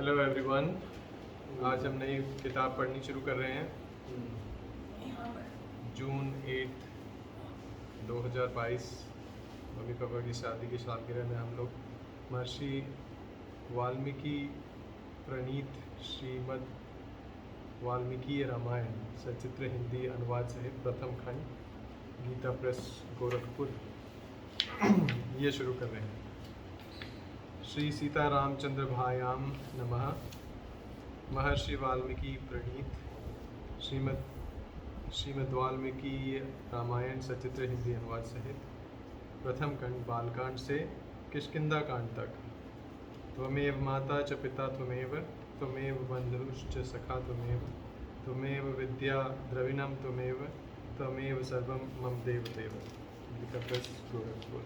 Hello everyone. आज हम नई किताब पढ़नी शुरू कर रहे हैं। जून 8 2022 मम्मी पापा की शादी की सालगिरह में हम लोग महर्षि वाल्मीकि प्रणीत श्रीमद् वाल्मीकि रामायण सचित्र हिंदी अनुवाद सहित प्रथम खंड गीता प्रेस गोरखपुर ये शुरू कर रहे हैं। श्री सीता रामचंद्र भायाम नमः। महर्षि वाल्मीकि प्रणीत श्रीमद् वाल्मीकि रामायण सचित्र हिंदी अनुवाद सहित प्रथम खंड बालकांड से किष्किंधा कांड तक। त्वमेव माता च पिता त्वमेव, त्वमेव बंधुश्च सखा त्वमेव, त्वमेव विद्या द्रविणम त्वमेव, त्वमेव सर्वं मम देवदेव। गोरखपुर।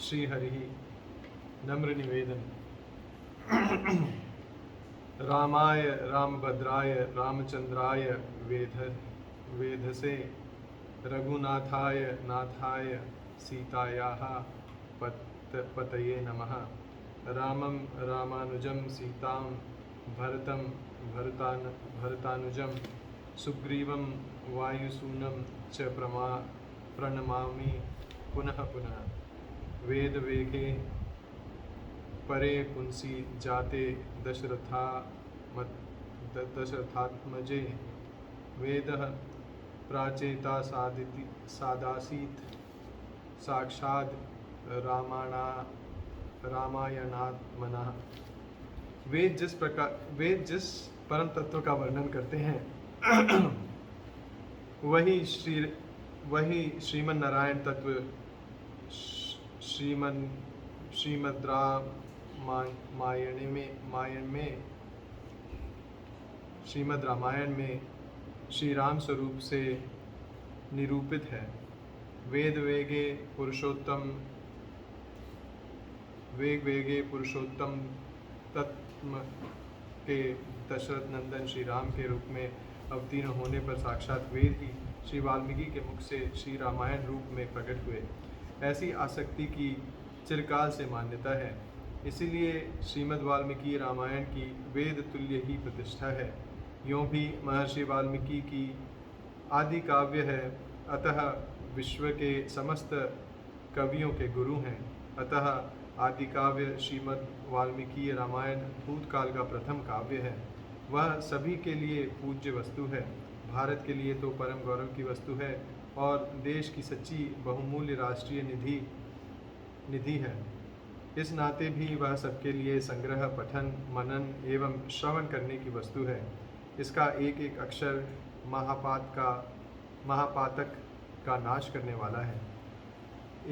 श्री हरि नम्र निवेदन। रामाय रामभद्राय रामचंद्राय वेधसे रघुनाथाय नाथाय सीतायाः पतये नमः। रामं रामानुजं सीतां भरतं भरतानुजं सुग्रीवं वायुसूनं च प्रणमामि पुनः पुनः। वेद वेगे परे पुंसी जाते दशरथात्मजे वेदः प्राचेता सादासीत् साक्षात् रामायणात्मनः। वेद जिस परम तत्व का वर्णन करते हैं वही श्रीमन नारायण तत्व श्रीमद् रामायण में श्री राम स्वरूप से निरूपित है। वेग वेगे पुरुषोत्तम तत्व के दशरथ नंदन श्री राम के रूप में अवतीर्ण होने पर साक्षात वेद ही श्री वाल्मीकि के मुख से श्री रामायण रूप में प्रकट हुए। ऐसी आसक्ति की चिरकाल से मान्यता है, इसीलिए श्रीमद् वाल्मीकि रामायण की वेद तुल्य ही प्रतिष्ठा है। यों भी महर्षि वाल्मीकि की आदि काव्य है, अतः विश्व के समस्त कवियों के गुरु हैं। अतः आदि काव्य श्रीमद् वाल्मीकि रामायण भूतकाल का प्रथम काव्य है। वह सभी के लिए पूज्य वस्तु है, भारत के लिए तो परम गौरव की वस्तु है और देश की सच्ची बहुमूल्य राष्ट्रीय निधि है। इस नाते भी वह सबके लिए संग्रह, पठन, मनन एवं श्रवण करने की वस्तु है। इसका एक एक अक्षर महापातक का नाश करने वाला है।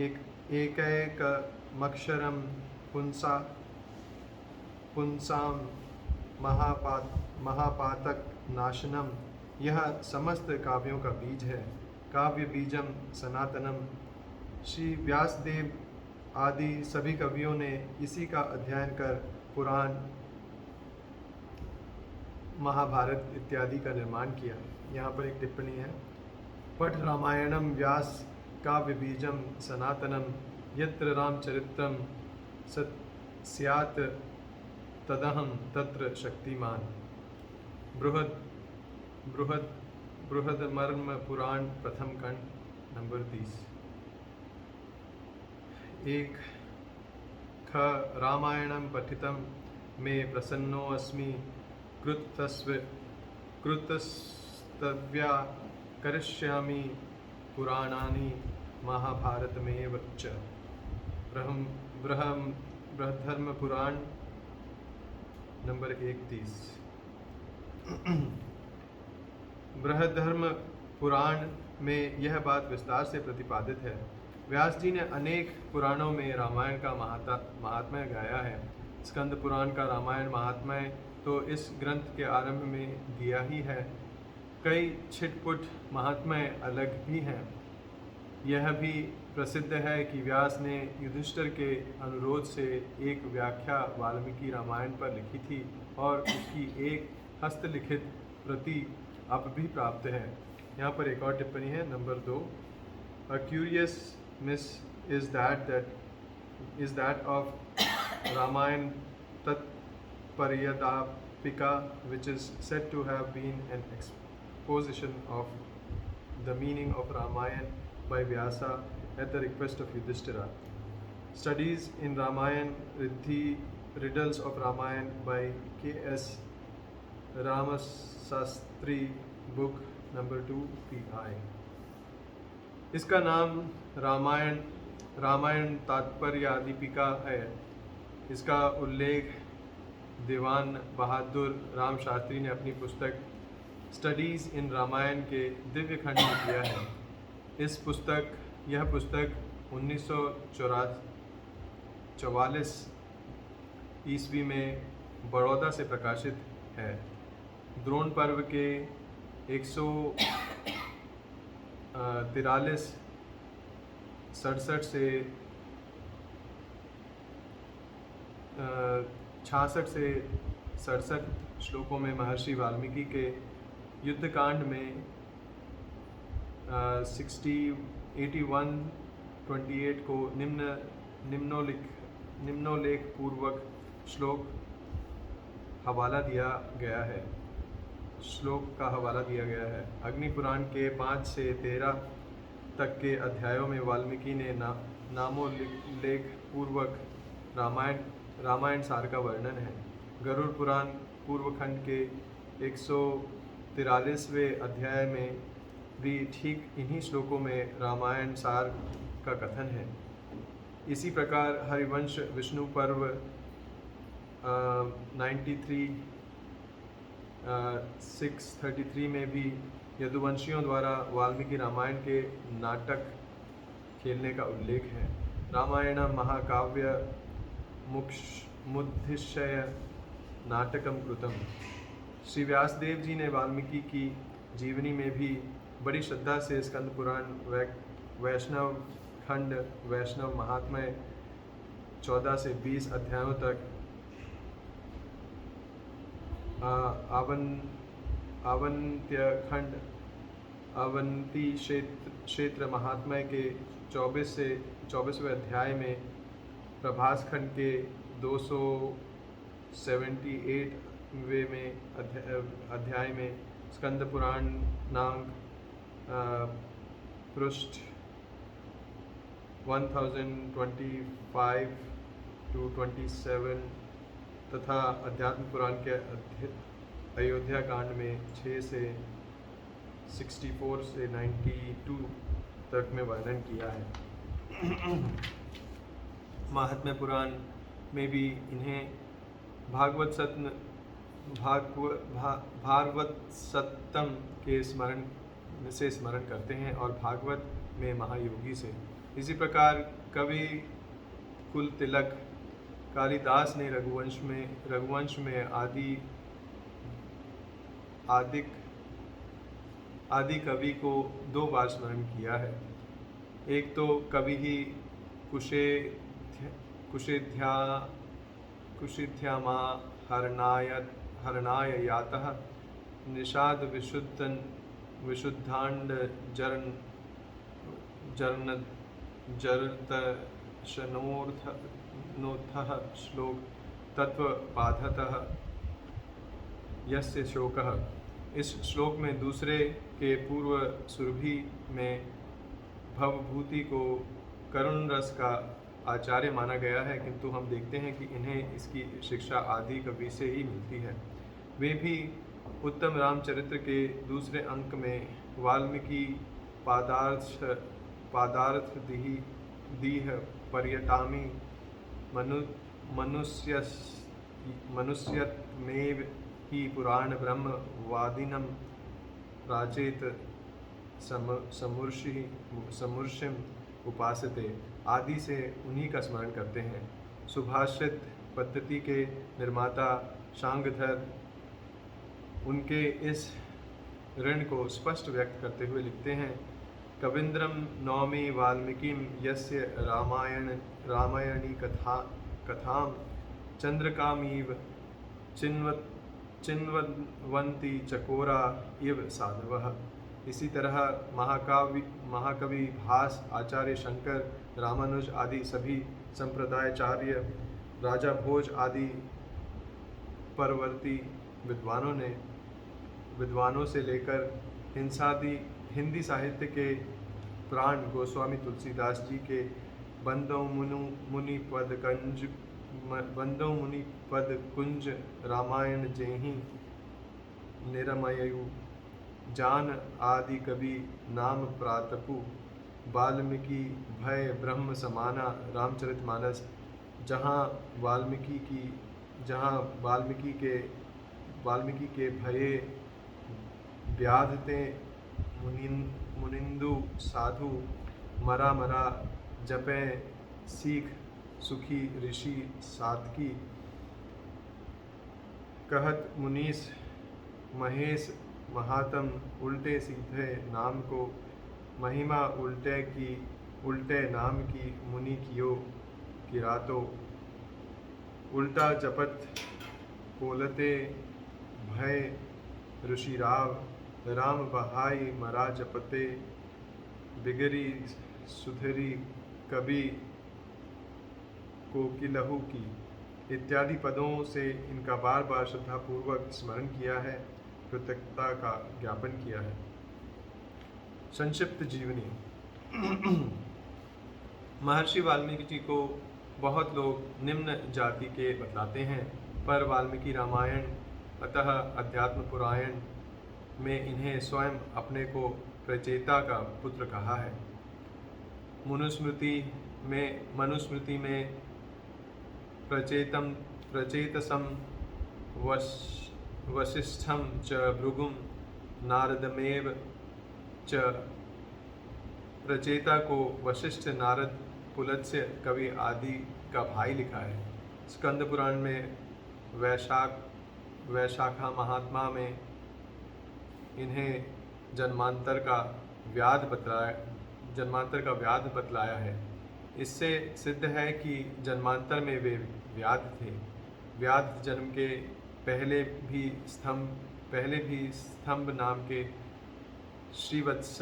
एक मक्षरम पुंसाम महापातक नाशनम, यह समस्त काव्यों का बीज है। काव्य बीजम सनातनम। श्री व्यासदेव आदि सभी कवियों ने इसी का अध्ययन कर पुराण, महाभारत इत्यादि का निर्माण किया। यहाँ पर एक टिप्पणी है। पठ रामायणम व्यास काव्य बीजम सनातनम, यत्र रामचरित्रम स्यात् तदहं तत्र शक्तिमान। बृहदमर्म पुराण प्रथम खंड नंबर 30। एक ख रामायणं पठितं मे प्रसन्नो अस्मि, कृतस्तव्या करिष्यामि पुराणानि महाभारतमेव च। बृहद्धर्म पुराण नंबर 31। बृहद्धर्म पुराण में यह बात विस्तार से प्रतिपादित है। व्यास जी ने अनेक पुराणों में रामायण का महात्म्य गाया है। स्कंद पुराण का रामायण महात्म्य तो इस ग्रंथ के आरंभ में दिया ही है। कई छिटपुट महात्म्य अलग भी हैं। यह भी प्रसिद्ध है कि व्यास ने युधिष्ठिर के अनुरोध से एक व्याख्या वाल्मीकि रामायण पर लिखी थी और उसकी एक हस्तलिखित प्रति अब भी प्राप्त है। यहाँ पर एक और टिप्पणी है number 2। A curious miss is that of Ramayana Tattparyadipika, which is said to have been an exposition of the meaning of Ramayana by Vyasa at the request of Yudhishthira. Studies in Ramayana, Riddles of Ramayana by K.S. Ramasastry, book number 2 PI. इसका नाम रामायण तात्पर्यादीपिका है। इसका उल्लेख दीवान बहादुर राम शास्त्री ने अपनी पुस्तक studies इन रामायण के दिव्य खंड में किया है। यह पुस्तक 1944 ईस्वी में बड़ौदा से प्रकाशित है। द्रोण पर्व के 143 67 से 66 से 67 श्लोकों में महर्षि वाल्मीकि के युद्धकांड में 81:28 को निम्नोल्लेख पूर्वक श्लोक का हवाला दिया गया है। अग्नि पुराण के 5 से 13 तक के अध्यायों में वाल्मीकि ने नामोल्लेख पूर्वक रामायण सार का वर्णन है। गरुड़ पुराण पूर्वखंड के 143वें अध्याय में भी ठीक इन्हीं श्लोकों में रामायण सार का कथन है। इसी प्रकार हरिवंश विष्णु पर्व 633 में भी यदुवंशियों द्वारा वाल्मीकि रामायण के नाटक खेलने का उल्लेख है। रामायण महाकाव्य मुद्दिश्य नाटकम कृतम। श्री व्यासदेव जी ने वाल्मीकि की जीवनी में भी बड़ी श्रद्धा से स्कंद पुराण, वैष्णव खंड, वैष्णव महात्म्य 14 से 20 अध्यायों तक, आवंत्य खंड, अवंती क्षेत्र महात्म्य के 24वें अध्याय में, प्रभास खंड के 278वें में अध्याय में, स्कंद पुराण नाम पृष्ठ 1025 to 27 तथा अध्यात्म पुराण के अयोध्या कांड में 6 से 64 से 92 तक में वर्णन किया है। महात्म्य पुराण में भी इन्हें भागवत सप्तम के स्मरण करते हैं और भागवत में महायोगी से। इसी प्रकार कवि कुल तिलक कालिदास ने रघुवंश में आदि कवि को 2 बार स्मरण किया है। एक तो कवि ही कुशिध्यामा हरणाय यातः निषाद विशुद्धांड जरतशनोर्थः श्लोक तत्वपाधतः यस्य शोकः। इस श्लोक में दूसरे के पूर्व सुरभि में भवभूति को करुण रस का आचार्य माना गया है, किंतु हम देखते हैं कि इन्हें इसकी शिक्षा आदि कवि से ही मिलती है। वे भी उत्तम रामचरित्र के दूसरे अंक में वाल्मीकि पादार्थ दीह पर्यटामी मनुष्यत्मेव ही पुराण ब्रह्म वादिनम प्राचेत समूर्षिम उपासते आदि से उन्हीं का स्मरण करते हैं। सुभाषित पद्धति के निर्माता शांगधर उनके इस ऋण को स्पष्ट व्यक्त करते हुए लिखते हैं, कविंद्रम नौमी वाल्मीकिम यस्य रामायणी कथाम चंद्रकामीव चिन्वन्ति चकोरा इव साधवः। इसी तरह महाकवि भास, आचार्य शंकर, रामानुज आदि सभी संप्रदायाचार्य, राजा भोज आदि परवर्ती विद्वानों से लेकर हिंदी साहित्य के प्राण गोस्वामी तुलसीदास जी के बंदों मुनि पद कुंज रामायण जेहि निरमयु जान आदि कवि नाम प्रातपु वाल्मीकि भय ब्रह्म समाना रामचरितमानस। जहाँ वाल्मीकि के भये व्याधते मुनिंदु साधु मरा जपे सीख सुखी ऋषि सातकी। कहत मुनीस महेश महात्म उल्टे सीधे नाम को महिमा उल्टे नाम की मुनि कियो किरातो। उल्टा जपत बोलते भय ऋषि राम बहाई मरा जपते बिगरी सुधरी कवि कोकिलहु की इत्यादि पदों से इनका बार बार श्रद्धापूर्वक स्मरण किया है, कृतज्ञता का ज्ञापन किया है। संक्षिप्त जीवनी। महर्षि वाल्मीकि जी को बहुत लोग निम्न जाति के बतलाते हैं, पर वाल्मीकि रामायण अतः अध्यात्म पुराण में इन्हें स्वयं अपने को प्रचेता का पुत्र कहा है। मनुस्मृति में प्रचेतसम वसिष्ठम च भृगुम नारदमेव च। प्रचेता को वशिष्ठ नारद पुलत्स्य कवि आदि का भाई लिखा है। स्कंद पुराण में वैशाखा महात्मा में इन्हें जन्मांतर का व्याध बतलाया है। इससे सिद्ध है कि जन्मांतर में वे व्याध थे। व्याध जन्म के पहले भी स्तंभ नाम के श्रीवत्स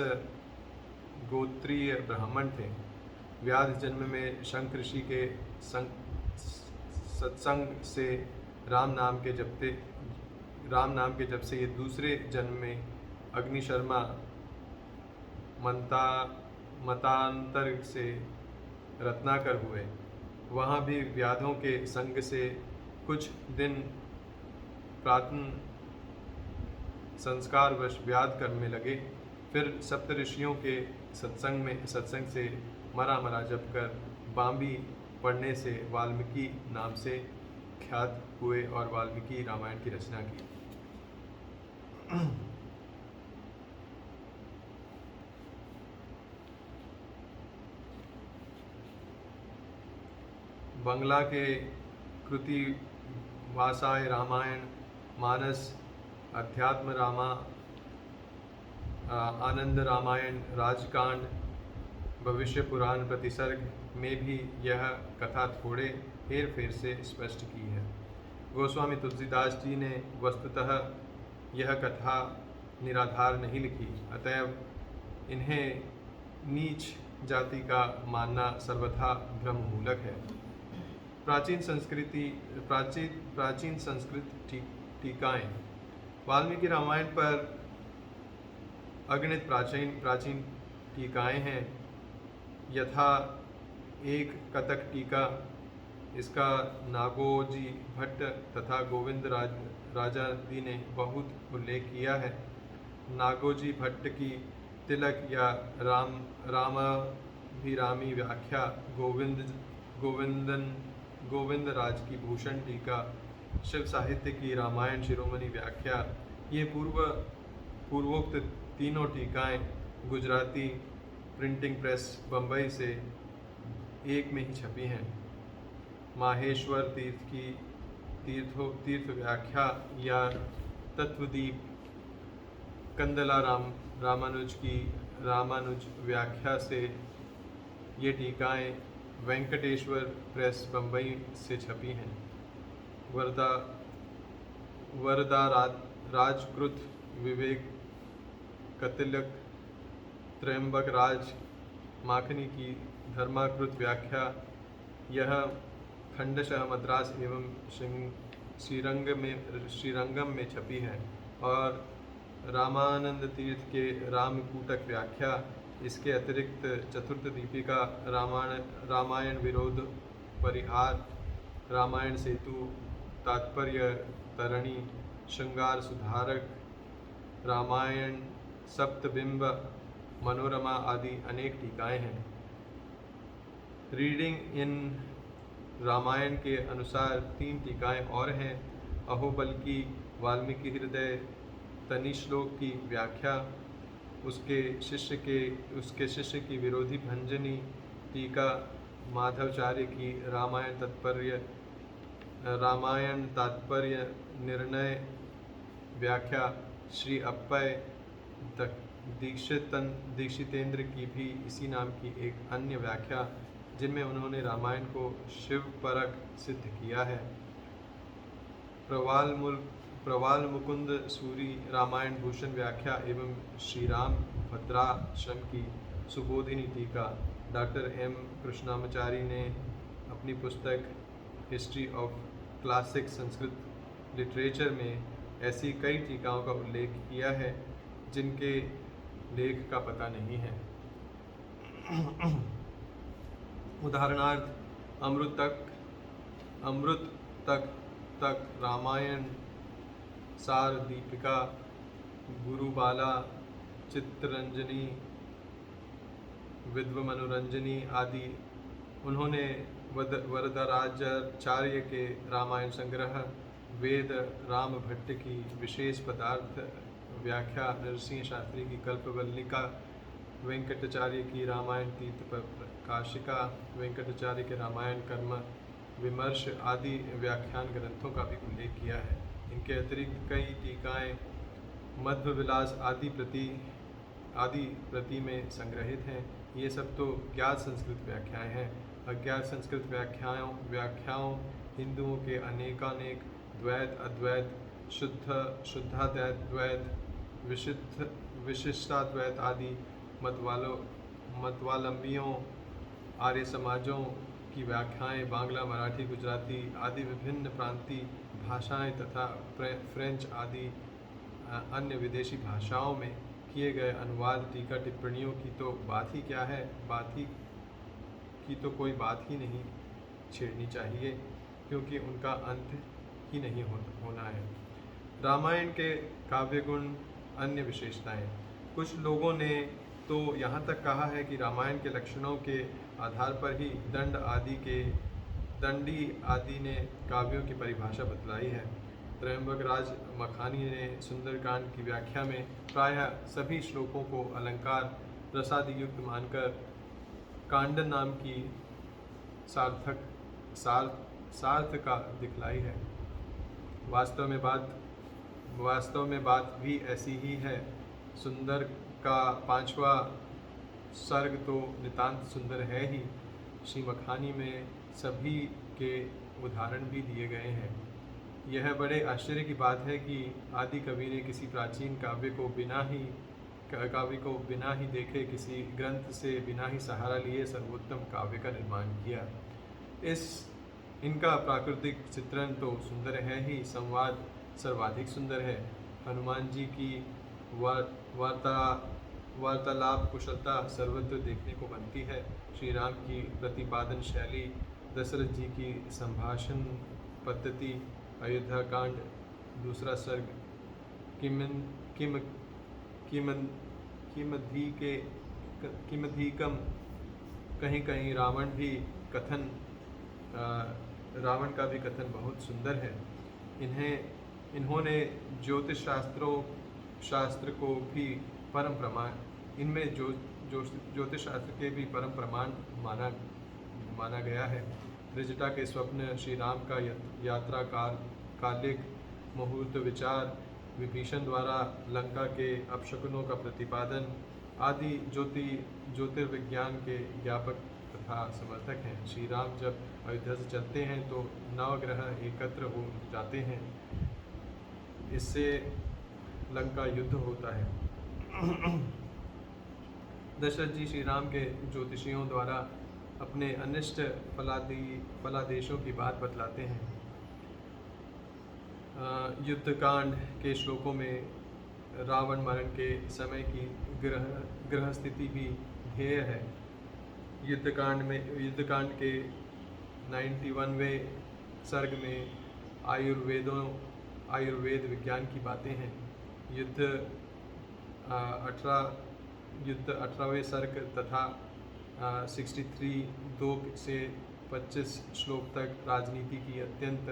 गोत्रीय ब्राह्मण थे। व्याध जन्म में शंख ऋषि के सत्संग से राम नाम के जप से ये दूसरे जन्म में अग्निशर्मा मतांतर से रत्नाकर हुए। वहाँ भी व्याधों के संग से कुछ दिन प्रातः संस्कारवश व्याध करने लगे। फिर सप्तऋषियों के सत्संग से मरा जप कर बांबी पढ़ने से वाल्मीकि नाम से ख्यात हुए और वाल्मीकि रामायण की रचना की। बंगला के कृति वासाय रामायण मानस अध्यात्म रामा आनंद रामायण राजकांड भविष्य पुराण प्रतिसर्ग में भी यह कथा थोड़े हेर फेर से स्पष्ट की है। गोस्वामी तुलसीदास जी ने वस्तुतः यह कथा निराधार नहीं लिखी, अतएव इन्हें नीच जाति का मानना सर्वथा भ्रममूलक है। प्राचीन संस्कृत टीकाएं। वाल्मीकि रामायण पर अगणित प्राचीन टीकाएं हैं, यथा एक कतक टीका, इसका नागोजी भट्ट तथा गोविंद राजादि ने बहुत उल्लेख किया है। नागोजी भट्ट की तिलक या रामाभिरामी व्याख्या, गोविंद राज की भूषण टीका, शिव साहित्य की रामायण शिरोमणि व्याख्या, ये पूर्वोक्त तीनों टीकाएं गुजराती प्रिंटिंग प्रेस बम्बई से एक में ही छपी हैं। माहेश्वर तीर्थ की तीर्थ व्याख्या या तत्वदीप, कंदला रामानुज की रामानुज व्याख्या से ये टीकाएं वेंकटेश्वर प्रेस बम्बई से छपी हैं। वरदा राजकृत विवेक कतिलक त्रयंबक राज माखनी की धर्माकृत व्याख्या, यह खंडशः मद्रास एवं श्रीरंगम में छपी है और रामानंद तीर्थ के रामकूटक व्याख्या, इसके अतिरिक्त चतुर्थ दीपिका, रामायण विरोध परिहार, रामायण सेतु, तात्पर्य तरणी, श्रृंगार सुधारक, रामायण सप्तबिंब, मनोरमा आदि अनेक टीकाएं हैं। रीडिंग इन रामायण के अनुसार 3 टीकाएं और हैं। अहोबल की वाल्मीकि हृदय तनिश्लोक की व्याख्या, उसके शिष्य की विरोधी भंजनी टीका, माधवाचार्य की रामायण तात्पर्य निर्णय व्याख्या, श्री अप्पय दीक्षितेंद्र की भी इसी नाम की एक अन्य व्याख्या, जिनमें उन्होंने रामायण को शिवपरक सिद्ध किया है। प्रवाल मुकुंद सूरी रामायण भूषण व्याख्या एवं श्रीराम भद्राश्रम की सुबोधिनी टीका। डॉक्टर एम कृष्णामाचारी ने अपनी पुस्तक history of classic Sanskrit literature में ऐसी कई टीकाओं का उल्लेख किया है जिनके लेख का पता नहीं है। उदाहरणार्थ अमृत तक रामायण सार दीपिका, गुरुबाला, चित्तरंजनी, विद्व मनोरंजनी आदि। उन्होंने वरदराजाचार्य के रामायण संग्रह, वेद राम भट्ट की विशेष पदार्थ व्याख्या, नरसिंह शास्त्री की कल्पवल्लिका, वेंकटाचार्य की रामायण तीर्थ प्रकाशिका, वेंकटाचार्य के रामायण कर्म विमर्श आदि व्याख्यान ग्रंथों का भी उल्लेख किया है। इनके अतिरिक्त कई टीकाएं मध्व विलास आदि प्रति में संग्रहित हैं। ये सब तो ज्ञात संस्कृत व्याख्याएं हैं। अज्ञात संस्कृत व्याख्याओं हिंदुओं के अनेकानेक द्वैत, अद्वैत, शुद्धाद्वैत, द्वैत, विशिष्टाद्वैत आदि मतवालंबियों, आर्य समाजों की व्याख्याएं बांग्ला, मराठी, गुजराती आदि विभिन्न प्रांतीय भाषाएं तथा फ्रेंच आदि अन्य विदेशी भाषाओं में किए गए अनुवाद, टीका, टिप्पणियों की तो बात ही क्या है, तो कोई बात ही नहीं छेड़नी चाहिए, क्योंकि उनका अंत ही नहीं होना है। रामायण के काव्य गुण, अन्य विशेषताएं। कुछ लोगों ने तो यहाँ तक कहा है कि रामायण के लक्षणों के आधार पर ही दंडी आदि ने काव्यों की परिभाषा बतलाई है। त्रयंबक राज मखानी ने सुंदरकांड की व्याख्या में प्रायः सभी श्लोकों को अलंकार रसादि युक्त मानकर कांडन नाम की सार्थका दिखलाई है। वास्तव में बात भी ऐसी ही है। सुंदर का 5वां सर्ग तो नितांत सुंदर है ही। श्री मखानी में सभी के उदाहरण भी दिए गए हैं। यह बड़े आश्चर्य की बात है कि आदि कवि ने किसी प्राचीन काव्य को बिना ही देखे, किसी ग्रंथ से बिना ही सहारा लिए सर्वोत्तम काव्य का निर्माण किया। इनका प्राकृतिक चित्रण तो सुंदर है ही, संवाद सर्वाधिक सुंदर है। हनुमान जी की वार्तालाप कुशलता सर्वत्र देखने को बनती है। श्री राम की प्रतिपादन शैली, दशरथ जी की संभाषण पद्धति, अयोध्या कांड 2 सर्ग, किमधीकम, कहीं कहीं रावण का भी कथन बहुत सुंदर है। इन्होंने ज्योतिष शास्त्र को भी परम प्रमाण, इनमें ज्योतिष शास्त्र के भी परम प्रमाण माना गया है। त्रिजटा के स्वप्न, श्री राम का यात्रा कालिक मुहूर्त विचार, विभीषण द्वारा लंका के अपशकुनों का प्रतिपादन आदि ज्योतिर्विज्ञान के ज्ञापक तथा समर्थक हैं। श्री राम जब अयोध्या से चलते हैं तो नवग्रह एकत्र हो जाते हैं, इससे लंका युद्ध होता है। दशरथ जी श्री राम के ज्योतिषियों द्वारा अपने अनिष्ट फलादेशों की बात बतलाते हैं। युद्धकांड के श्लोकों में रावण मरण के समय की ग्रह स्थिति भी ध्येय है। युद्धकांड के 91वें सर्ग में आयुर्वेद विज्ञान की बातें हैं। युद्ध 18वें सर्ग तथा 63 से 25 श्लोक तक राजनीति की अत्यंत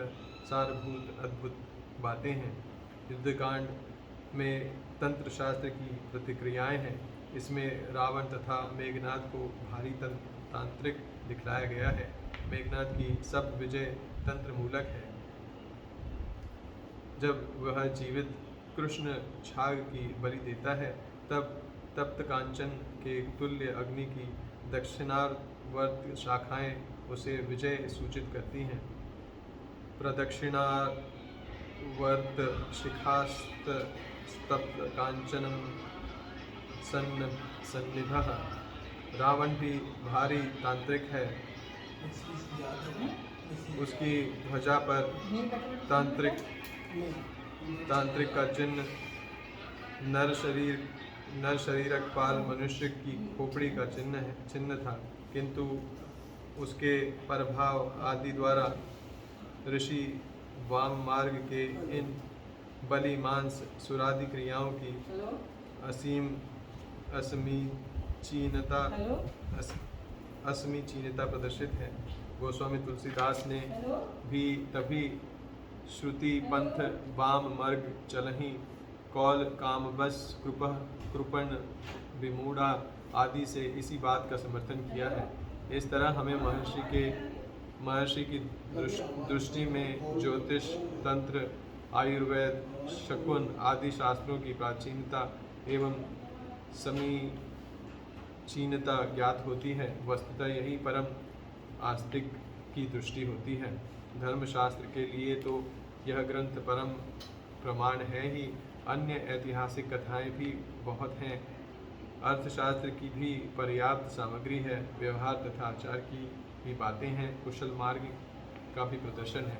सारभूत अद्भुत बातें हैं। युद्धकांड में तंत्र शास्त्र की प्रतिक्रियाएं हैं। इसमें रावण तथा मेघनाद को भारी तांत्रिक दिखलाया गया है। मेघनाद की सब विजय तंत्र मूलक है। जब वह जीवित कृष्ण छाग की बलि देता है तब तप्त कांचन के तुल्य अग्नि की दक्षिणावर्त शाखाएं उसे विजय सूचित करती हैं। प्रदक्षिणावर्त शिखास्त तप्त कांचनम सन्निधः। रावण भी भारी तांत्रिक है। उसकी ध्वजा पर तांत्रिक का चिन्ह नर शरीरक पाल मनुष्य की खोपड़ी का चिन्ह था, किंतु उसके प्रभाव आदि द्वारा ऋषि वाम मार्ग के इन बलि मांस सुरादि क्रियाओं की असमीचीनता प्रदर्शित है। गोस्वामी तुलसीदास ने भी तभी श्रुति पंथ वाम मार्ग चलहि कौल काम बस कृपण विमूढ़ा आदि से इसी बात का समर्थन किया है। इस तरह हमें महर्षि की दृष्टि में ज्योतिष, तंत्र, आयुर्वेद, शकुन आदि शास्त्रों की प्राचीनता एवं समीचीनता ज्ञात होती है। वस्तुतः यही परम आस्तिक की दृष्टि होती है। धर्मशास्त्र के लिए तो यह ग्रंथ परम प्रमाण है ही, अन्य ऐतिहासिक कथाएं भी बहुत हैं। अर्थशास्त्र की भी पर्याप्त सामग्री है। व्यवहार तथा आचार की भी बातें हैं। कुशल मार्ग का भी प्रदर्शन है।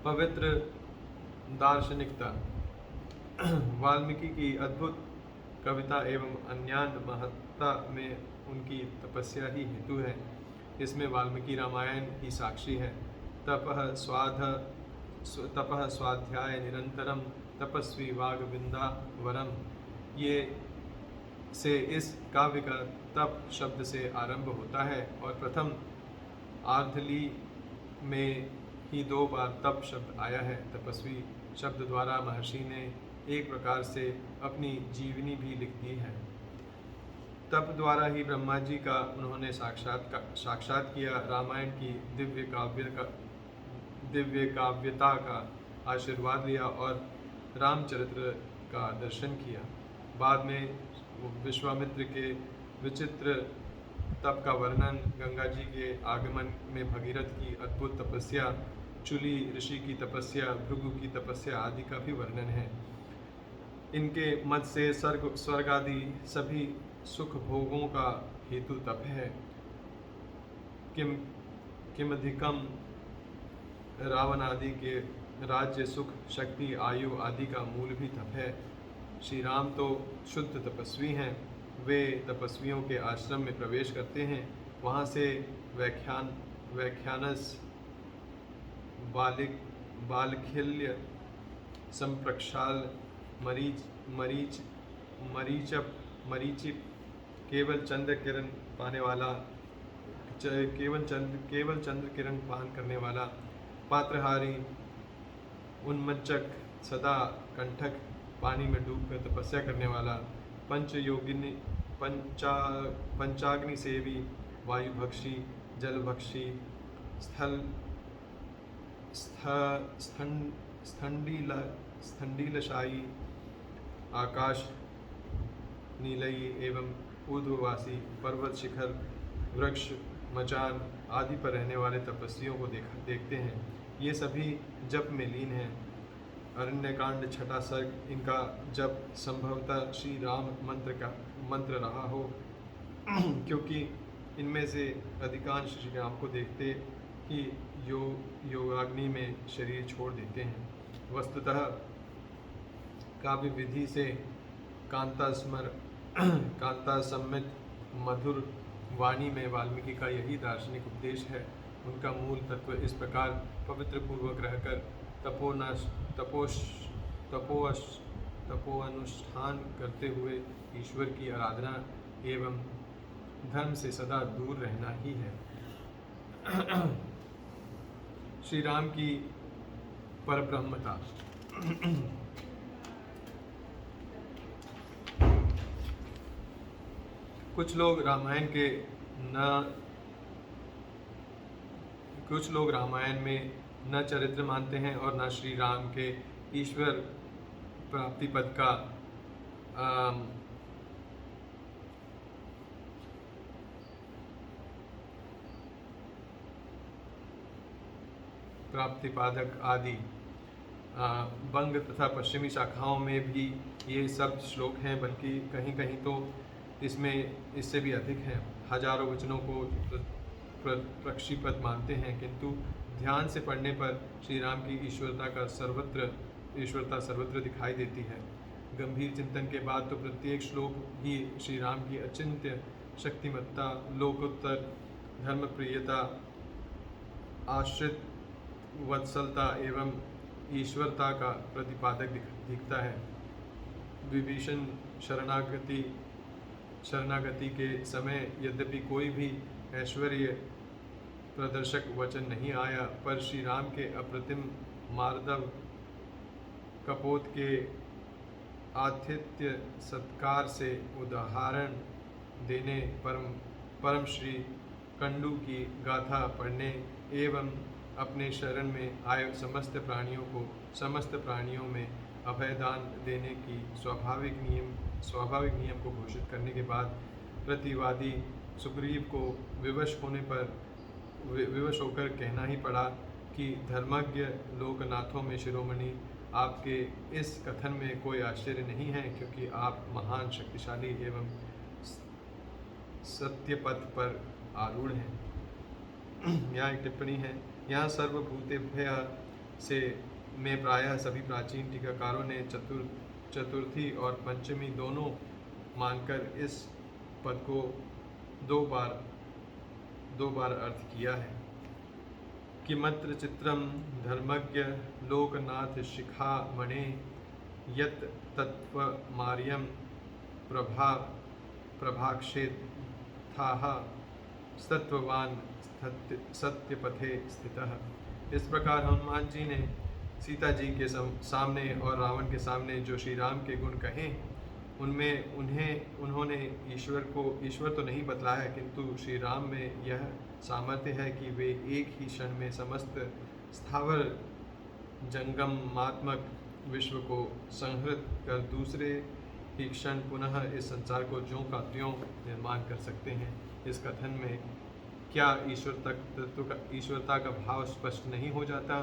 पवित्र दार्शनिकता। वाल्मीकि की अद्भुत कविता एवं अन्यान्य महत्ता में उनकी तपस्या ही हेतु है। इसमें वाल्मीकि रामायण ही साक्षी है। तपः स्वाध्याय निरंतरम तपस्वी वागविंदा वरम। ये से इस काव्य का तप शब्द से आरंभ होता है और प्रथम आर्धली में ही 2 बार तप शब्द आया है। तपस्वी शब्द द्वारा महर्षि ने एक प्रकार से अपनी जीवनी भी लिख दी है। तप द्वारा ही ब्रह्मा जी का उन्होंने साक्षात किया। रामायण की दिव्य काव्यता का आशीर्वाद लिया और रामचरित्र का दर्शन किया। बाद में विश्वामित्र के विचित्र तप का वर्णन, गंगा जी के आगमन में भगीरथ की अद्भुत तपस्या, चुली ऋषि की तपस्या, भृगु की तपस्या आदि का भी वर्णन है। इनके मत से स्वर्ग आदि सभी सुख भोगों का हेतु तप है। किमधिकम रावण आदि के राज्य, सुख, शक्ति, आयु आदि का मूल भी तप है। श्री राम तो शुद्ध तपस्वी हैं। वे तपस्वियों के आश्रम में प्रवेश करते हैं। वहाँ से व्याख्यानस, बालखिल्य, संप्रक्षाल, मरीचिप, केवल चंद्र किरण पान करने वाला, पात्रहारी, उन्मज्जक, सदा कंठक, पानी में डूबकर तपस्या करने वाला, पंचाग्नि सेवी, वायुभक्षी, जलभक्षी, स्थंडीलशायी, आकाश नीलयी एवं ऊर्ध्ववासी, पर्वत शिखर, वृक्ष, मचान आदि पर रहने वाले तपस्वियों को देखते हैं। ये सभी जप में लीन हैं। अरण्यकांड 6 सर्ग, इनका जप संभवतः श्री राम मंत्र रहा हो, क्योंकि इनमें से अधिकांश श्री राम को देखते कि योगाग्नि में शरीर छोड़ देते हैं। वस्तुतः काव्य विधि से कांतासम्मित मधुर वाणी में वाल्मीकि का यही दार्शनिक उपदेश है। उनका मूल तत्व इस प्रकार पवित्र पूर्वक रहकर तपोअनुष्ठान करते हुए ईश्वर की आराधना एवं धर्म से सदा दूर रहना ही है। श्री राम की परब्रह्मता। कुछ लोग रामायण में न चरित्र मानते हैं और न श्री राम के ईश्वर प्राप्ति पद का प्राप्तिपादक आदि बंग तथा पश्चिमी शाखाओं में भी ये सब श्लोक हैं, बल्कि कहीं कहीं तो इससे भी अधिक हैं। हजारों वचनों को प्रक्षिपत मानते हैं, किंतु ध्यान से पढ़ने पर श्री राम की ईश्वरता सर्वत्र दिखाई देती है। गंभीर चिंतन के बाद तो प्रत्येक श्लोक ही श्री राम की अचिंत्य शक्तिमत्ता, लोकोत्तर धर्मप्रियता, आश्रित वत्सलता एवं ईश्वरता का प्रतिपादक दिखता है। विभीषण शरणागति के समय यद्यपि कोई भी ऐश्वर्य प्रदर्शक वचन नहीं आया, पर श्री राम के अप्रतिम मार्दव कपोत के आतिथ्य सत्कार से उदाहरण देने, परम श्री कंडू की गाथा पढ़ने एवं अपने शरण में आए समस्त प्राणियों में अभयदान देने की स्वाभाविक नियम को घोषित करने के बाद प्रतिवादी सुग्रीव को विवश होकर कहना ही पड़ा कि धर्मज्ञ लोकनाथों में शिरोमणि, आपके इस कथन में कोई आश्चर्य नहीं है, क्योंकि आप महान शक्तिशाली एवं सत्यपथ पर आरूढ़ हैं। यहाँ एक टिप्पणी है। यहाँ सर्वभूतेभ्य में प्रायः सभी प्राचीन टीकाकारों ने चतुर्थी और पंचमी दोनों मानकर इस पद को दो बार अर्थ किया है कि मत्र चित्रम धर्मज्ञ लोकनाथ शिखा मणे यत तत्व मार्यम प्रभाक्षेत्थाः सत्ववान सत्यपथे स्थितः। इस प्रकार हनुमान जी ने सीता जी के सामने और रावण के सामने जो श्री राम के गुण कहे, उनमें उन्होंने ईश्वर तो नहीं बतलाया, किंतु श्री राम में यह सामर्थ्य है कि वे एक ही क्षण में समस्त स्थावर जंगमात्मक विश्व को संहृत कर दूसरे ही क्षण पुनः इस संसार को ज्यों का त्यों निर्माण कर सकते हैं। इस कथन में क्या ईश्वरता का भाव स्पष्ट नहीं हो जाता?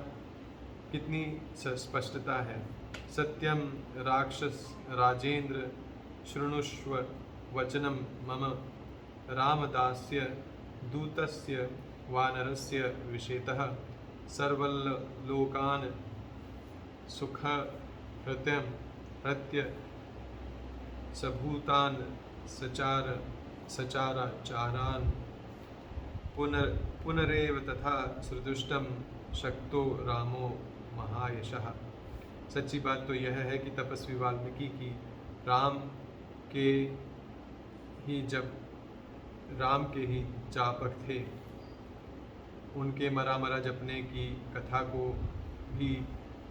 कितनी स्पष्टता है। सत्यम राक्षस राजेंद्र शृणुष्व वचनम मम रामदास्य दूतस्य वानरस्य विषेतः सर्वलोकान् सुखहृत्य सभूतान् सचाराचारान् पुनरेव तथा सुदुष्टम शक्तो रामो महायशः। सच्ची बात तो यह है कि तपस्वी वाल्मीकि की राम के ही जापक थे। उनके मरा जपने की कथा को भी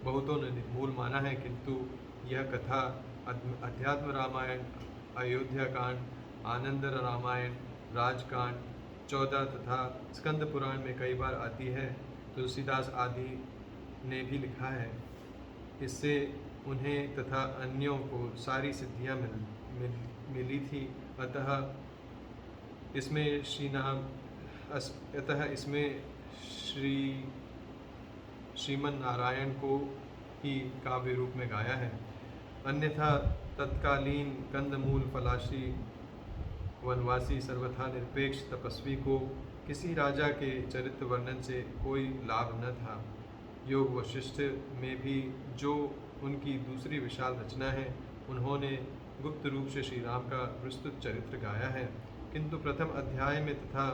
बहुतों ने निर्मूल माना है, किंतु यह कथा अध्यात्म रामायण, अयोध्या कांड, आनंद रामायण, राजकांड 14 तथा स्कंद पुराण में कई बार आती है। तुलसीदास आदि ने भी लिखा है। इससे उन्हें तथा अन्यों को सारी सिद्धियां मिली थी। अतः इसमें श्रीमन नारायण को ही काव्य रूप में गाया है। अन्यथा तत्कालीन कंदमूल फलाशी वनवासी सर्वथा निरपेक्ष तपस्वी को किसी राजा के चरित्र वर्णन से कोई लाभ न था। योग वशिष्ठ में भी जो उनकी दूसरी विशाल रचना है, उन्होंने गुप्त रूप से श्री राम का विस्तृत चरित्र गाया है, किंतु प्रथम अध्याय में तथा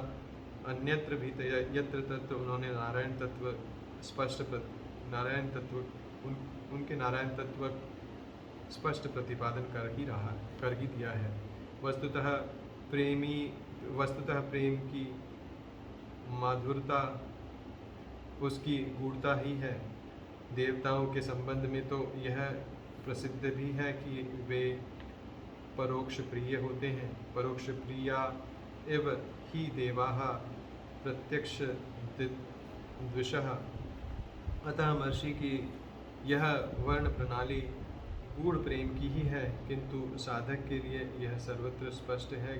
अन्यत्र भी यत्र तत्र उन्होंने नारायण तत्व उनके नारायण तत्व स्पष्ट प्रतिपादन कर ही दिया है। वस्तुतः प्रेम की माधुरता उसकी गूढ़ता ही है। देवताओं के संबंध में तो यह प्रसिद्ध भी है कि वे परोक्ष प्रिय होते हैं। परोक्ष प्रिया एव ही देवाः प्रत्यक्ष द्विषः। अतः महर्षि की यह वर्ण प्रणाली गूढ़ प्रेम की ही है, किंतु साधक के लिए यह सर्वत्र स्पष्ट है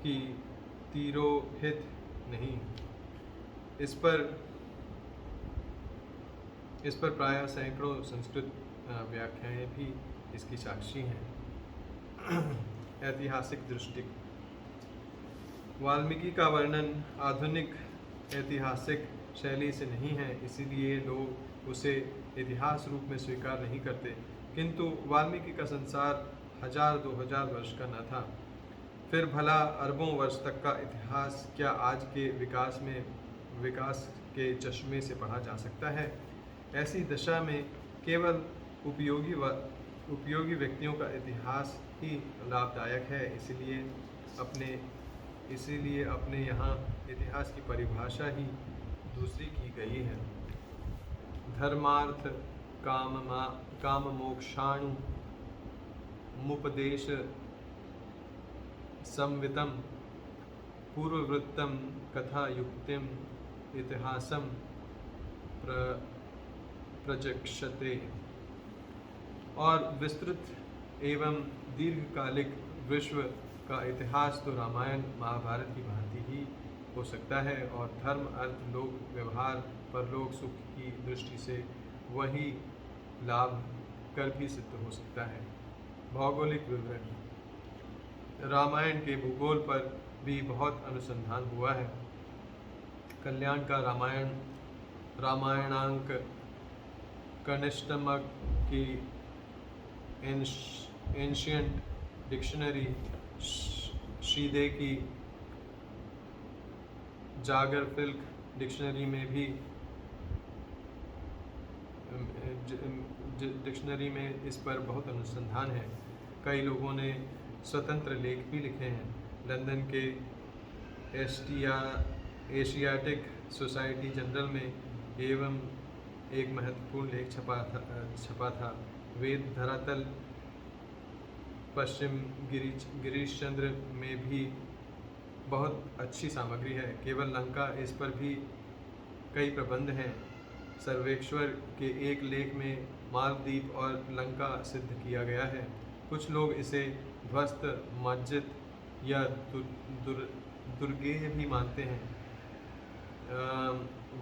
कि तिरोहित नहीं। इस पर प्रायः सैकड़ों संस्कृत व्याख्याएं भी इसकी साक्षी हैं। ऐतिहासिक दृष्टि। वाल्मीकि का वर्णन आधुनिक ऐतिहासिक शैली से नहीं है, इसीलिए लोग उसे इतिहास रूप में स्वीकार नहीं करते। किंतु वाल्मीकि का संसार 1000-2000 वर्ष का न था, फिर भला अरबों वर्ष तक का इतिहास क्या आज के विकास के चश्मे से पढ़ा जा सकता है? ऐसी दशा में केवल उपयोगी व्यक्तियों का इतिहास ही लाभदायक है। इसीलिए अपने यहाँ इतिहास की परिभाषा ही दूसरी की गई है। धर्मार्थ काम मोक्षाणु मुपदेश संवितम पूर्ववृत्तम कथा युक्तिम इतिहासम प्रचक्षते। और विस्तृत एवं दीर्घकालिक विश्व का इतिहास तो रामायण महाभारत की भांति ही हो सकता है, और धर्म अर्थ लोक व्यवहार परलोक सुख की दृष्टि से वही लाभ कर भी सिद्ध हो सकता है। भौगोलिक विवरण। रामायण के भूगोल पर भी बहुत अनुसंधान हुआ है। कल्याण का रामायणांक कनिष्ठमक की एंशियंट डिक्शनरी, शीदे की जागरफिल्क डिक्शनरी में इस पर बहुत अनुसंधान है। कई लोगों ने स्वतंत्र लेख भी लिखे हैं। लंदन के एशियाटिक सोसाइटी जनरल में एवं एक महत्वपूर्ण लेख छपा था। वेद धरातल पश्चिम गिरीश चंद्र में भी बहुत अच्छी सामग्री है। केवल लंका, इस पर भी कई प्रबंध हैं। सर्वेश्वर के एक लेख में मालदीप और लंका सिद्ध किया गया है। कुछ लोग इसे ध्वस्त, मज्जित या दुर्गेय भी मानते हैं।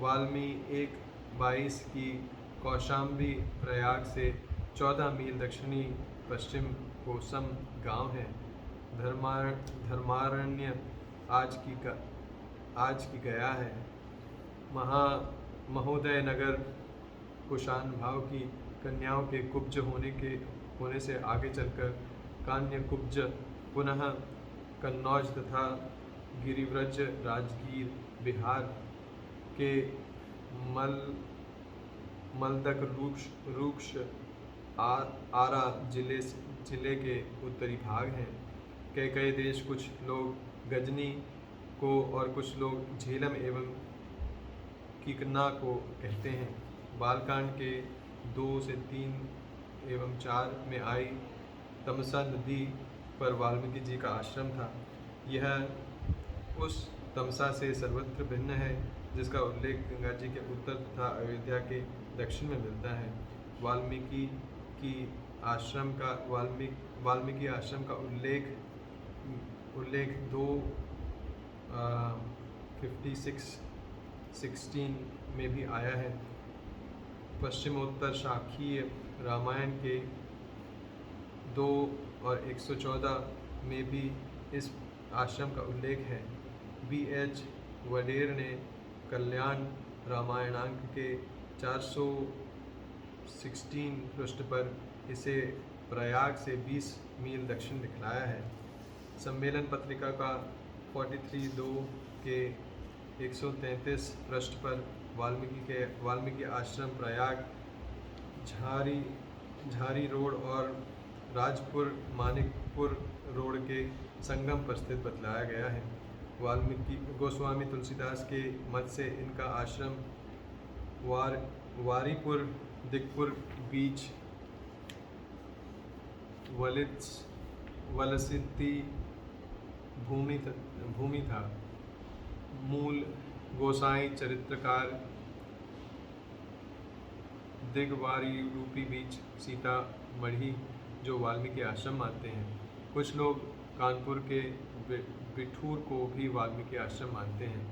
वाल्मी 1:22 की कौशाम्बी प्रयाग से 14 मील दक्षिणी पश्चिम कोसम गांव है। धर्मारण्य आज की गया है। महोदय नगर कुषाण भाव की कन्याओं के कुब्ज होने से आगे चलकर कान्य कुब्ज, पुनः कन्नौज तथा गिरिव्रज राजगीर बिहार के मलदक रूक्ष आरा जिले के उत्तरी भाग हैं। कई देश कुछ लोग गजनी को और कुछ लोग झेलम एवं किकना को कहते हैं। बालकांड के 2 से 3 एवं 4 में आई तमसा नदी पर वाल्मीकि जी का आश्रम था। यह उस तमसा से सर्वत्र भिन्न है जिसका उल्लेख गंगा जी के उत्तर तथा अयोध्या के दक्षिण में मिलता है। वाल्मीकि आश्रम का उल्लेख 2:56-16 में भी आया है। पश्चिमोत्तर शाखीय रामायण के 2 और 114 में भी इस आश्रम का उल्लेख है। B.H. वडेर ने कल्याण रामायणांक के 416 पृष्ठ पर इसे प्रयाग से 20 मील दक्षिण दिखलाया है। सम्मेलन पत्रिका का 43(2) के 133 पृष्ठ पर वाल्मीकि आश्रम प्रयाग झारी रोड और राजपुर मानिकपुर रोड के संगम पर स्थित बतलाया गया है। वाल्मीकि गोस्वामी तुलसीदास के मत से इनका आश्रम वारीपुर दिकपुर बीच वलसिती भूमि था। मूल गोसाई चरित्रकार दिगवारी रूपी बीच सीतामढ़ी जो वाल्मीकि आश्रम मानते हैं। कुछ लोग कानपुर के बिठूर को भी वाल्मीकि आश्रम मानते हैं।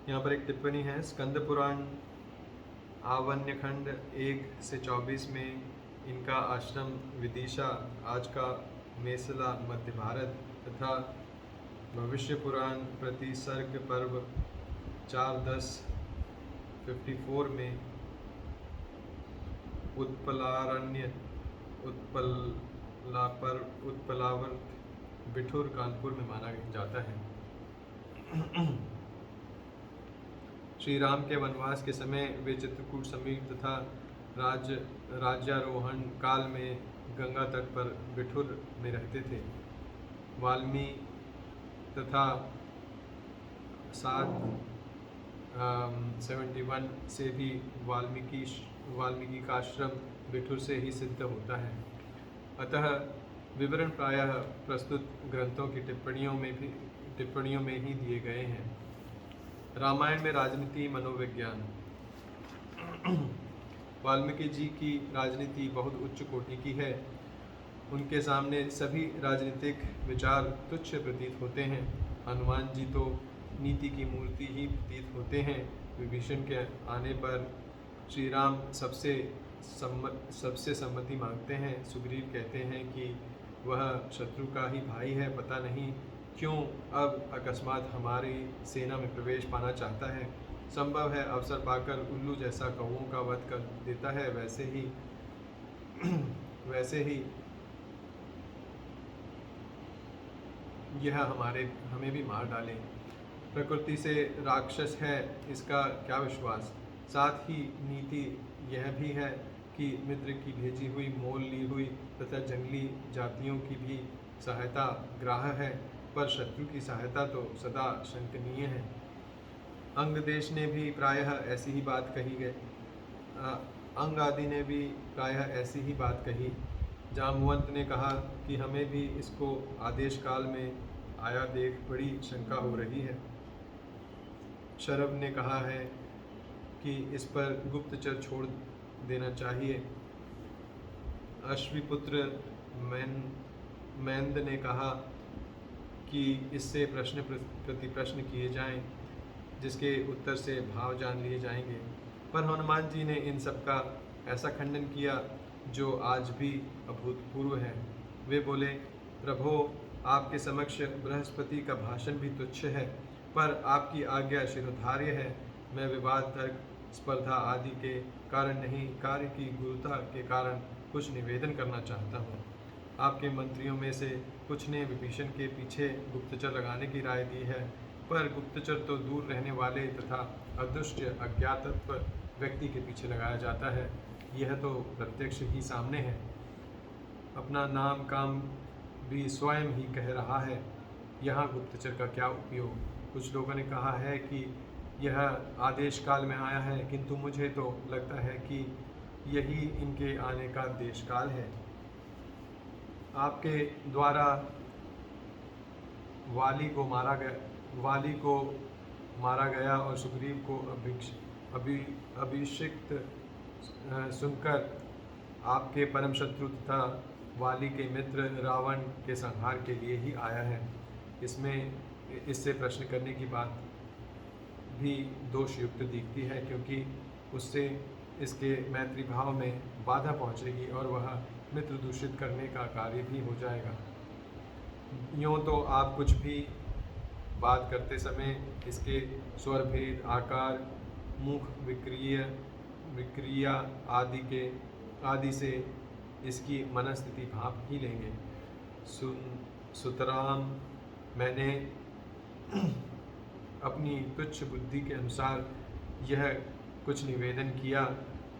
यहाँ पर एक टिप्पणी है। स्कंद पुराण आवन्यखंड 1 से 24 में इनका आश्रम विदिशा, आज का मेसला, मध्य भारत, तथा भविष्य पुराण प्रतिसर्ग पर्व 4:10-54 में उत्पलावर्त बिठूर कानपुर में माना जाता है। श्री राम के वनवास के समय वे चित्रकूट समीप तथा राज्यारोहण काल में गंगा तट पर बिठूर में रहते थे। वाल्मीकि तथा 771 से भी वाल्मीकि का आश्रम बिठूर से ही सिद्ध होता है। अतः विवरण प्रायः प्रस्तुत ग्रंथों की टिप्पणियों में ही दिए गए हैं। रामायण में राजनीति मनोविज्ञान। वाल्मीकि जी की राजनीति बहुत उच्च कोटि की है। उनके सामने सभी राजनीतिक विचार तुच्छ प्रतीत होते हैं। हनुमान जी तो नीति की मूर्ति ही प्रतीत होते हैं। विभीषण के आने पर श्री राम सबसे सम्मति मांगते हैं। सुग्रीव कहते हैं कि वह शत्रु का ही भाई है, पता नहीं क्यों अब अकस्मात हमारी सेना में प्रवेश पाना चाहता है। संभव है अवसर पाकर उल्लू जैसा कौओं का वध कर देता है, वैसे ही यह हमें भी मार डाले। प्रकृति से राक्षस है, इसका क्या विश्वास। साथ ही नीति यह भी है कि मित्र की भेजी हुई, मोल ली हुई तथा जंगली जातियों की भी सहायता ग्राह्य है, पर शत्रु की सहायता तो सदा शंकनीय है। अंग देश ने भी प्रायः ऐसी ही बात कही गई। अंग आदि ने भी प्रायः ऐसी ही बात कही। जामवंत ने कहा कि हमें भी इसको आदेश काल में आया देख बड़ी शंका हो रही है। शरभ ने कहा है कि इस पर गुप्तचर छोड़ देना चाहिए। अश्विपुत्र मैंद ने कहा कि इससे प्रश्न प्रति प्रश्न किए जाएं, जिसके उत्तर से भाव जान लिए जाएंगे। पर हनुमान जी ने इन सब का ऐसा खंडन किया जो आज भी अभूतपूर्व है। वे बोले, प्रभो, आपके समक्ष बृहस्पति का भाषण भी तुच्छ है, पर आपकी आज्ञा शिरोधार्य है। मैं विवाद, तर्क, स्पर्धा आदि के कारण नहीं, कार्य की गुरुता के कारण कुछ निवेदन करना चाहता हूँ। आपके मंत्रियों में से कुछ ने विभीषण के पीछे गुप्तचर लगाने की राय दी है, पर गुप्तचर तो दूर रहने वाले तथा अदृष्ट अज्ञातत्व व्यक्ति के पीछे लगाया जाता है। यह तो प्रत्यक्ष ही सामने है। अपना नाम काम भी स्वयं ही कह रहा है। यहाँ गुप्तचर का क्या उपयोग। कुछ लोगों ने कहा है कि यह आदेश काल में आया है, किंतु मुझे तो लगता है कि यही इनके आने का देश काल है। आपके द्वारा वाली को मारा गया और सुग्रीव को अभिषिक्त सुनकर आपके परम शत्रु तथा वाली के मित्र रावण के संहार के लिए ही आया है। इससे प्रश्न करने की बात भी दोषयुक्त दिखती है, क्योंकि उससे इसके मैत्री भाव में बाधा पहुंचेगी और वह मित्र दूषित करने का कार्य भी हो जाएगा। यूँ तो आप कुछ भी बात करते समय इसके स्वर भेद, आकार, मुख विक्रिया आदि से इसकी मनस्थिति भाप ही लेंगे। सुतराम मैंने अपनी तुच्छ बुद्धि के अनुसार यह कुछ निवेदन किया,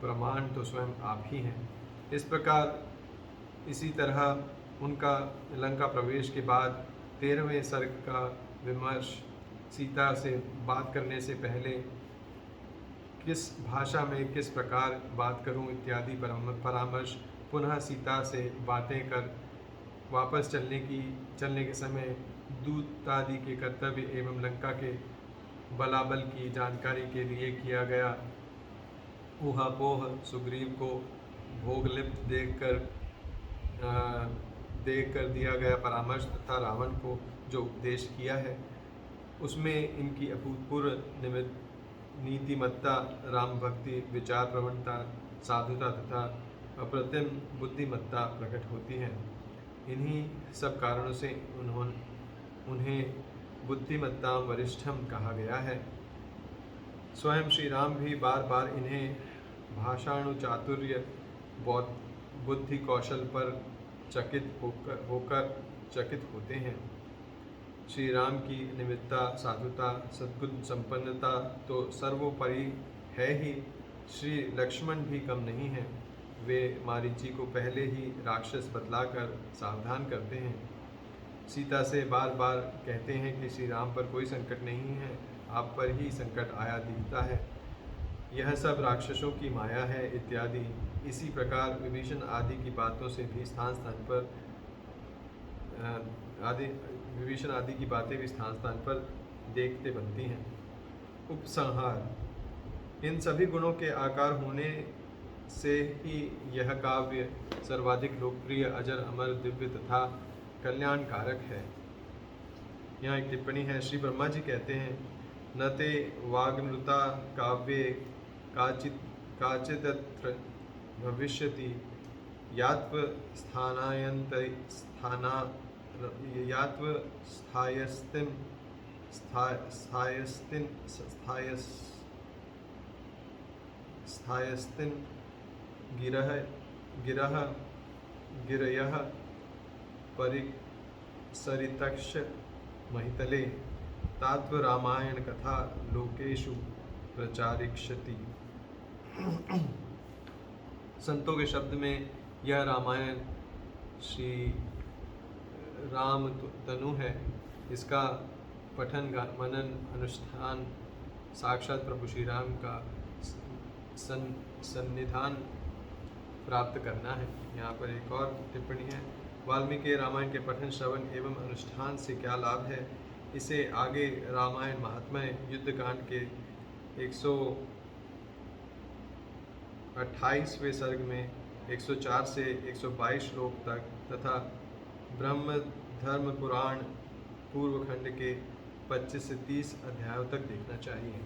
प्रमाण तो स्वयं आप ही हैं। इस प्रकार इसी तरह उनका लंका प्रवेश के बाद 13वें सर्ग का विमर्श, सीता से बात करने से पहले किस भाषा में किस प्रकार बात करूं इत्यादि परामर्श, पुनः सीता से बातें कर वापस चलने के समय दूतादि के कर्तव्य एवं लंका के बलाबल की जानकारी के लिए किया गया ऊहापोह, सुग्रीव को भोगलिप्त देख कर दिया गया परामर्श तथा रावण को जो उपदेश किया है, उसमें इनकी अभूतपूर्व नीतिमत्ता, राम भक्ति, विचार प्रवणता, साधुता तथा अप्रतिम बुद्धिमत्ता प्रकट होती है। इन्हीं सब कारणों से उन्हें बुद्धिमत्ता वरिष्ठम कहा गया है। स्वयं श्री राम भी बार बार इन्हें भाषाणुचातुर्य, बुद्धि कौशल पर चकित होते हैं। श्री राम की निमित्ता, साधुता, सद्गुण संपन्नता तो सर्वोपरि है ही। श्री लक्ष्मण भी कम नहीं हैं। वे मारीची को पहले ही राक्षस बतलाकर सावधान करते हैं। सीता से बार बार कहते हैं कि श्री राम पर कोई संकट नहीं है, आप पर ही संकट आया दिखता है, यह सब राक्षसों की माया है इत्यादि। इसी प्रकार विभीषण आदि की बातों से भी विभीषण आदि की बातें भी स्थान स्थान पर देखते बनती हैं। उपसंहार, इन सभी गुणों के आकार होने से ही यह काव्य सर्वाधिक लोकप्रिय, अजर, अमर, दिव्य तथा कल्याणकारक है। यहाँ एक टिप्पणी है। श्री ब्रह्मा जी कहते हैं, न ते वाग्नृता काव्ये काचिदत्र भविष्यति यात्व स्थायस्तिन गिरयः परिसरितक्ष महितले तात्व रामायण कथा लोकेषु प्रचारिष्यति। संतों के शब्द में यह रामायण श्री राम तनु है। इसका पठन, मनन, अनुष्ठान साक्षात प्रभु श्री राम का सन्निधान प्राप्त करना है। यहाँ पर एक और टिप्पणी है। वाल्मीकि रामायण के पठन, श्रवण एवं अनुष्ठान से क्या लाभ है, इसे आगे रामायण महात्म्य युद्धकांड के 128वें सर्ग में 104 से 122 श्लोक तक तथा ब्रह्म धर्म पुराण पूर्व खंड के 25 से 30 अध्यायों तक देखना चाहिए।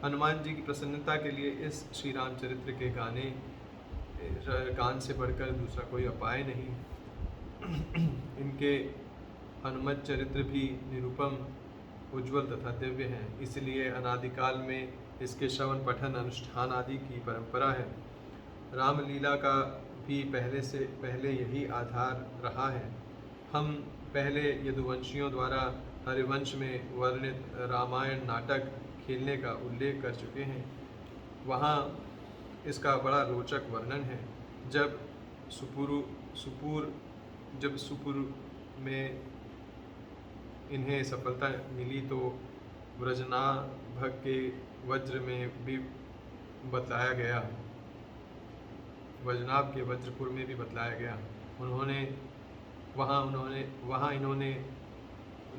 हनुमान जी की प्रसन्नता के लिए इस श्री रामचरित्र के गान से बढ़कर दूसरा कोई उपाय नहीं। इनके हनुमत चरित्र भी निरुपम, उज्ज्वल तथा दिव्य हैं। इसलिए अनादिकाल में इसके श्रवण, पठन, अनुष्ठान आदि की परंपरा है। रामलीला का भी पहले यही आधार रहा है। हम पहले यदुवंशियों द्वारा हरिवंश में वर्णित रामायण नाटक खेलने का उल्लेख कर चुके हैं। वहाँ इसका बड़ा रोचक वर्णन है। जब सुपुर में इन्हें सफलता मिली तो व्रजनाभ के वज्र में भी बतलाया गया, वज्रनाभ के वज्रपुर में भी बतलाया गया। वहाँ इन्होंने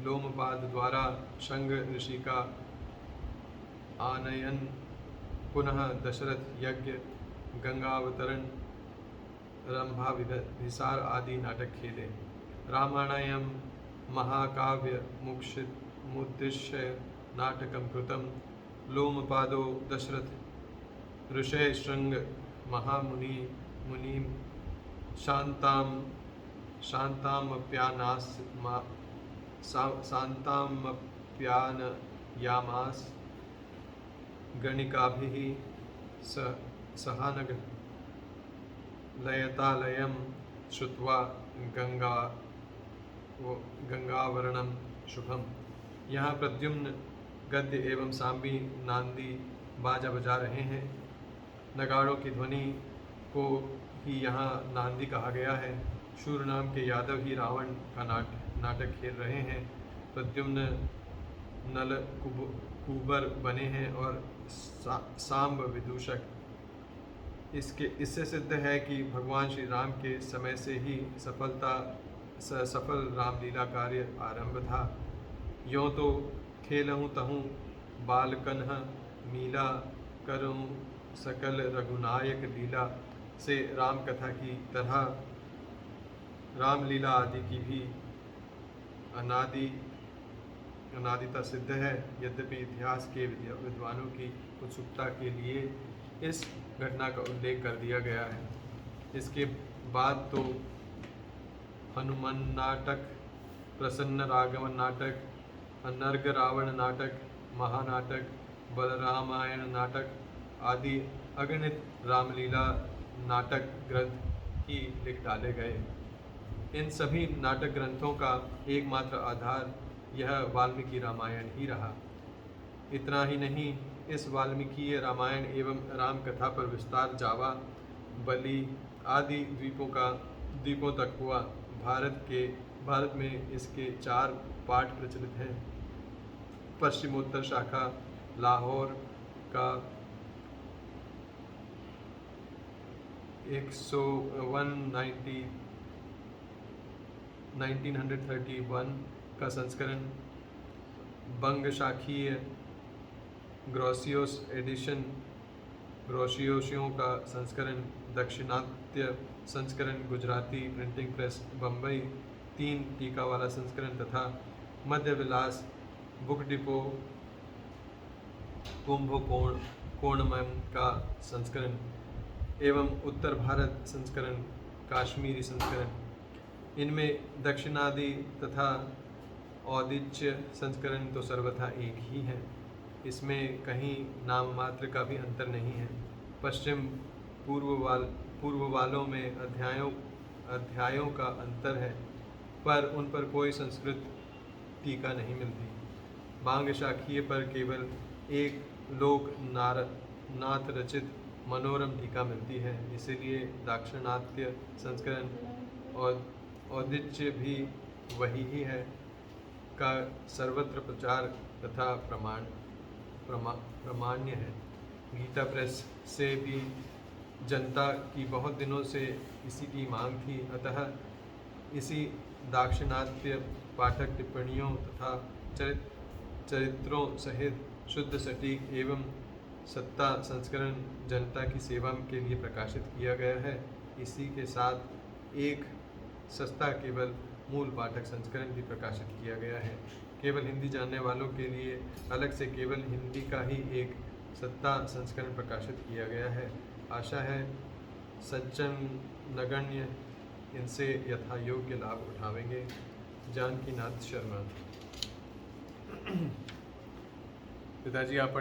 लोमपाद द्वारा शंग ऋषि का आनयन, पुनः दशरथ यज्ञ, गंगावतरण, रंभाभिसार आदि नाटक खेले। रामायणं महाकाव्य मुद्दिश्य नाटकं कृतं। लोमपादो दशरथ ऋषय शृंग मुनिं शांतामप्यानास्य शान्तामप्यानयामास गणिकाभिः सहानग लयतालयं श्रुत्वा गंगावरणं शुभम। यहाँ प्रद्युम्न गद्य एवं सांबी नांदी बाजा बजा रहे हैं। नगाड़ों की ध्वनि को ही यहाँ नांदी कहा गया है। शूर नाम के यादव ही रावण का नाटक खेल रहे हैं। प्रद्युम्न नल कुबर बने हैं और सांब विदूषक। इससे सिद्ध है कि भगवान श्री राम के समय से ही सफल रामलीला कार्य आरंभ था। यों तो खेलहूँ तहूँ बालकन्ह मीला करूँ सकल रघुनायक लीला से राम कथा की तरह रामलीला आदि की भी अनादिता सिद्ध है। यद्यपि इतिहास के विद्वानों की उत्सुकता के लिए इस घटना का उल्लेख कर दिया गया है। इसके बाद तो हनुमान नाटक, प्रसन्न राघवन नाटक, नर्ग रावण नाटक, महानाटक, बलरामायण नाटक आदि अगणित रामलीला नाटक ग्रंथ ही लिख डाले गए। इन सभी नाटक ग्रंथों का एकमात्र आधार यह वाल्मीकि रामायण ही रहा। इतना ही नहीं, इस वाल्मीकि रामायण एवं राम कथा पर विस्तार जावा, बलि आदि द्वीपों तक हुआ। भारत में इसके 4 पाठ प्रचलित हैं। पश्चिमोत्तर शाखा लाहौर का 1931 का संस्करण, बंग शाखीय ग्रोसियोसियों का संस्करण, दक्षिणात्य संस्करण, गुजराती प्रिंटिंग प्रेस बम्बई 3 टीका वाला संस्करण तथा मध्य विलास बुक डिपो कुंभकोणम का संस्करण एवं उत्तर भारत संस्करण, काश्मीरी संस्करण। इनमें दक्षिणादि तथा औदिच्य संस्करण तो सर्वथा एक ही है। इसमें कहीं नाम मात्र का भी अंतर नहीं है। पश्चिम पूर्व वालों में अध्यायों का अंतर है, पर उन पर कोई संस्कृत टीका नहीं मिलती। बांग शाखीय पर केवल एक लोकनाथ रचित मनोरम टीका मिलती है। इसीलिए दाक्षिणात्य संस्करण और औदिच्य भी वही ही है का सर्वत्र प्रचार तथा प्रमाण्य है। गीता प्रेस से भी जनता की बहुत दिनों से इसी की मांग थी, अतः इसी दाक्षिणात्य पाठक टिप्पणियों तथा चरित्रों सहित शुद्ध सटीक एवं सत्ता संस्करण जनता की सेवा के लिए प्रकाशित किया गया है। इसी के साथ एक सस्ता केवल मूल पाठक संस्करण भी प्रकाशित किया गया है। केवल हिंदी जानने वालों के लिए अलग से केवल हिंदी का ही एक सत्ता संस्करण प्रकाशित किया गया है। आशा है सज्जन नगण्य इनसे यथा योग्य लाभ उठावेंगे। जानकीनाथ शर्मा। पिताजी, आप